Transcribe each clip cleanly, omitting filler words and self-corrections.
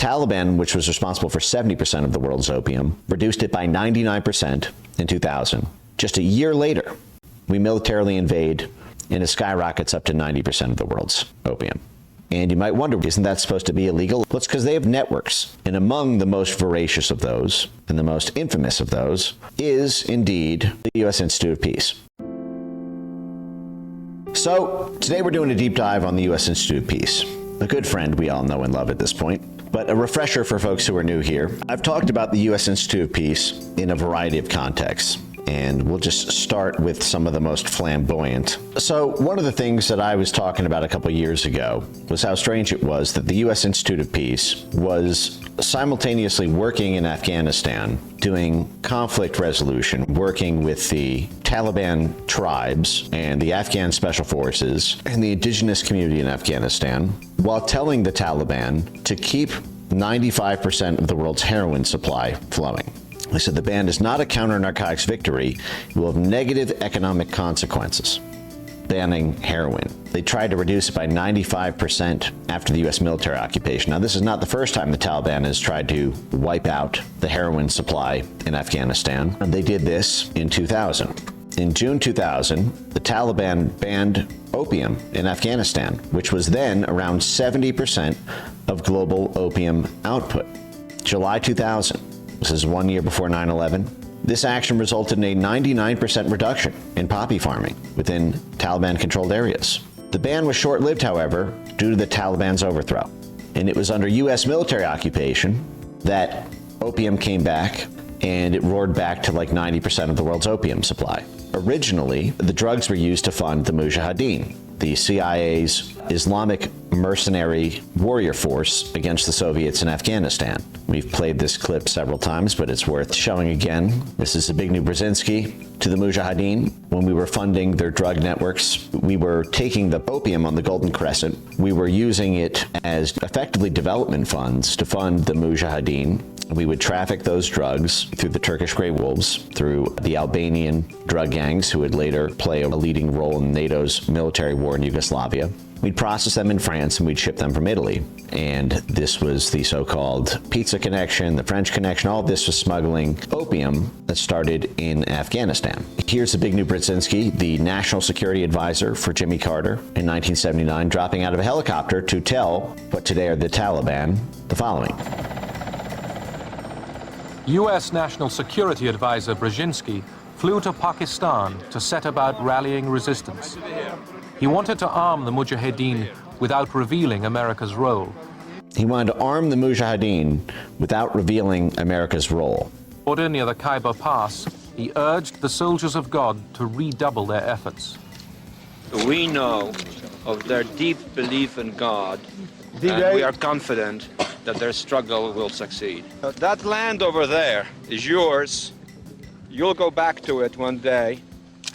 Taliban, which was responsible for 70% of the world's opium, reduced it by 99% in 2000. Just a year later, we militarily invade, and it skyrockets up to 90% of the world's opium. And you might wonder, isn't that supposed to be illegal? Well, it's because they have networks. And among the most voracious of those, and the most infamous of those, is indeed the U.S. Institute of Peace. So today we're doing a deep dive on the U.S. Institute of Peace, a good friend we all know and love at this point. But a refresher for folks who are new here. I've talked about the U.S. Institute of Peace in a variety of contexts, and we'll just start with some of the most flamboyant. So one of the things that I was talking about a couple years ago was how strange it was that the U.S. Institute of Peace was simultaneously working in Afghanistan, doing conflict resolution, working with the Taliban tribes and the Afghan special forces and the indigenous community in Afghanistan, while telling the Taliban to keep 95% of the world's heroin supply flowing. They said the ban is not a counter-narcotics victory. It will have negative economic consequences. Banning heroin. They tried to reduce it by 95% after the U.S. military occupation. Now, this is not the first time the Taliban has tried to wipe out the heroin supply in Afghanistan. And they did this in 2000. In June 2000, the Taliban banned opium in Afghanistan, which was then around 70% of global opium output. July 2000. This is 1 year before 9/11. This action resulted in a 99% reduction in poppy farming within Taliban-controlled areas. The ban was short-lived, however, due to the Taliban's overthrow. And it was under U.S. military occupation that opium came back, and it roared back to like 90% of the world's opium supply. Originally, the drugs were used to fund the Mujahideen, the CIA's Islamic mercenary warrior force against the Soviets in Afghanistan. We've played this clip several times, but it's worth showing again. This is Zbigniew Brzezinski to the Mujahideen. When we were funding their drug networks, we were taking the opium on the Golden Crescent. We were using it as effectively development funds to fund the Mujahideen. We would traffic those drugs through the Turkish Grey Wolves, through the Albanian drug gangs who would later play a leading role in NATO's military war in Yugoslavia. We'd process them in France and we'd ship them from Italy. And this was the so-called pizza connection, the French connection. All of this was smuggling opium that started in Afghanistan. Here's Zbigniew Brzezinski, the national security advisor for Jimmy Carter in 1979, dropping out of a helicopter to tell what today are the Taliban the following. U.S. National Security Advisor Brzezinski flew to Pakistan to set about rallying resistance. He wanted to arm the Mujahideen without revealing America's role. He wanted to arm the Mujahideen without revealing America's role. Border near the Khyber Pass, he urged the soldiers of God to redouble their efforts. We know of their deep belief in God, and we are confident that their struggle will succeed. That land over there is yours. You'll go back to it one day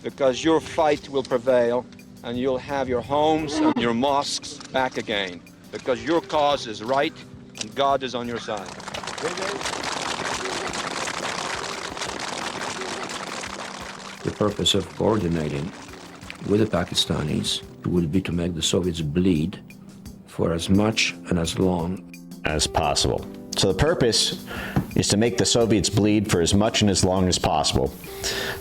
because your fight will prevail and you'll have your homes and your mosques back again because your cause is right and God is on your side. The purpose of coordinating with the Pakistanis will be to make the Soviets bleed for as much and as long as possible. So the purpose is to make the Soviets bleed for as much and as long as possible.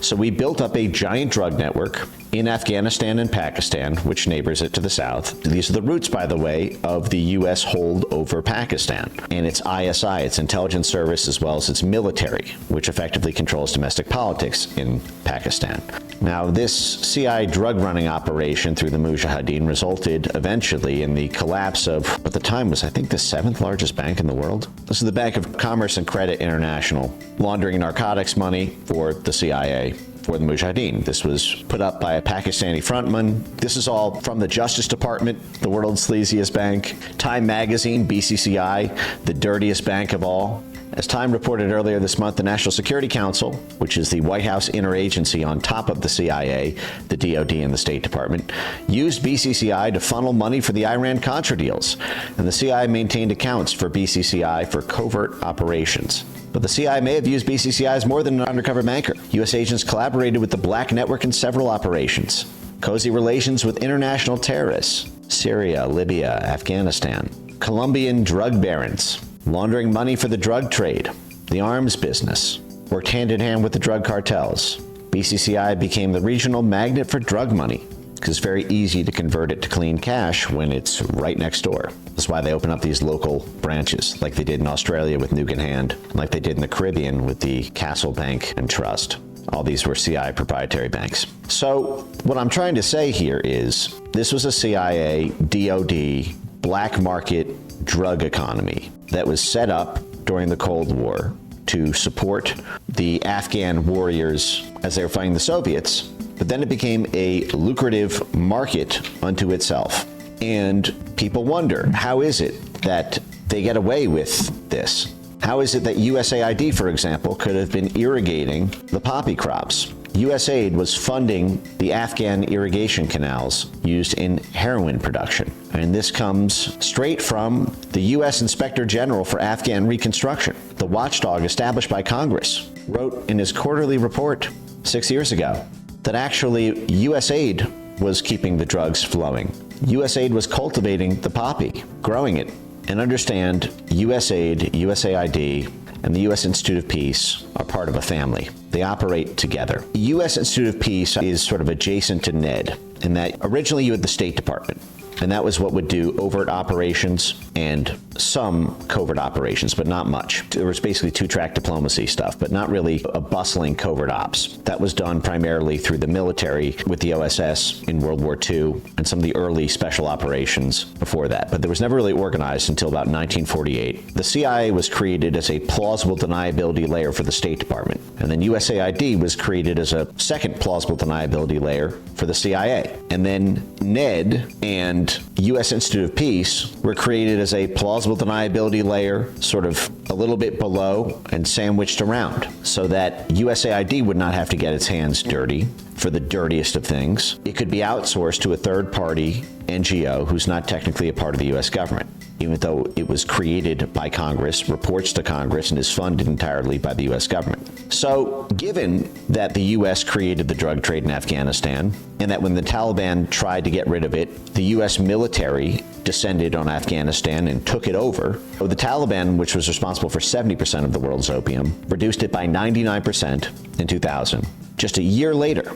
So we built up a giant drug network in Afghanistan and Pakistan, which neighbors it to the south. These are the roots, by the way, of the U.S. hold over Pakistan and its ISI, its intelligence service, as well as its military, which effectively controls domestic politics in Pakistan. Now, this CIA drug running operation through the Mujahideen resulted eventually in the collapse of what at the time was, I think, the 7th largest bank in the world. This is the Bank of Commerce and Credit International, laundering narcotics money for the CIA, for the Mujahideen. This was put up by a Pakistani frontman. This is all from the Justice Department, the world's sleaziest bank. Time Magazine, BCCI, the dirtiest bank of all. As Time reported earlier this month, the National Security Council, which is the White House interagency on top of the CIA, the DOD, and the State Department, used BCCI to funnel money for the Iran-Contra deals, and the CIA maintained accounts for BCCI for covert operations. But the CIA may have used BCCI as more than an undercover banker. U.S. agents collaborated with the Black Network in several operations. Cozy relations with international terrorists, Syria, Libya, Afghanistan. Colombian drug barons laundering money for the drug trade, the arms business, worked hand in hand with the drug cartels. BCCI became the regional magnet for drug money because it's very easy to convert it to clean cash when it's right next door. That's why they open up these local branches, like they did in Australia with Nuke in Hand, and like they did in the Caribbean with the Castle Bank and Trust. All these were CIA proprietary banks. So what I'm trying to say here is this was a CIA, DOD, black market drug economy that was set up during the Cold War to support the Afghan warriors as they were fighting the Soviets, but then it became a lucrative market unto itself. And people wonder, how is it that they get away with this? How is it that USAID, for example, could have been irrigating the poppy crops? USAID was funding the Afghan irrigation canals used in heroin production. And this comes straight from the U.S. Inspector General for Afghan Reconstruction. The watchdog established by Congress wrote in his quarterly report 6 years ago that actually USAID was keeping the drugs flowing. USAID was cultivating the poppy, growing it. And understand, USAID, USAID, and the U.S. Institute of Peace are part of a family. They operate together. The U.S. Institute of Peace is sort of adjacent to NED in that originally you had the State Department, and that was what would do overt operations and some covert operations, but not much. There was basically two-track diplomacy stuff, but not really a bustling covert ops. That was done primarily through the military with the OSS in World War II and some of the early special operations before that. But there was never really organized until about 1948. The CIA was created as a plausible deniability layer for the State Department. And then USAID was created as a second plausible deniability layer for the CIA. And then NED and U.S. Institute of Peace were created as a plausible deniability layer sort of a little bit below and sandwiched around so that USAID would not have to get its hands dirty for the dirtiest of things. It could be outsourced to a third-party NGO who's not technically a part of the U.S. government, even though it was created by Congress, reports to Congress, and is funded entirely by the U.S. government. So given that the U.S. created the drug trade in Afghanistan, and that when the Taliban tried to get rid of it, the U.S. military descended on Afghanistan and took it over, the Taliban, which was responsible for 70% of the world's opium, reduced it by 99% in 2000. Just a year later,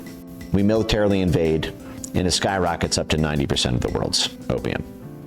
we militarily invade, and it skyrockets up to 90% of the world's opium.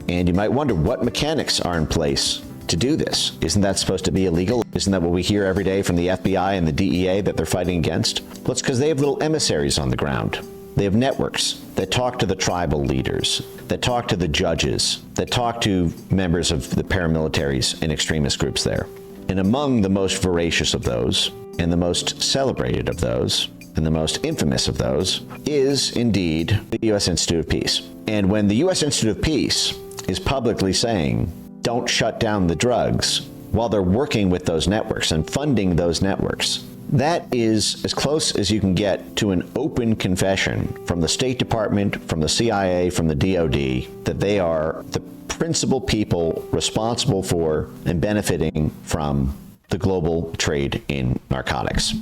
And you might wonder what mechanics are in place to do this. Isn't that supposed to be illegal? Isn't that what we hear every day from the FBI and the DEA that they're fighting against? Well, it's because they have little emissaries on the ground. They have networks that talk to the tribal leaders, that talk to the judges, that talk to members of the paramilitaries and extremist groups there. And among the most voracious of those, and the most celebrated of those, and the most infamous of those, is indeed the U.S. Institute of Peace. And when the U.S. Institute of Peace is publicly saying, don't shut down the drugs, while they're working with those networks and funding those networks, that is as close as you can get to an open confession from the State Department, from the CIA, from the DOD, that they are the principal people responsible for and benefiting from the global trade in narcotics.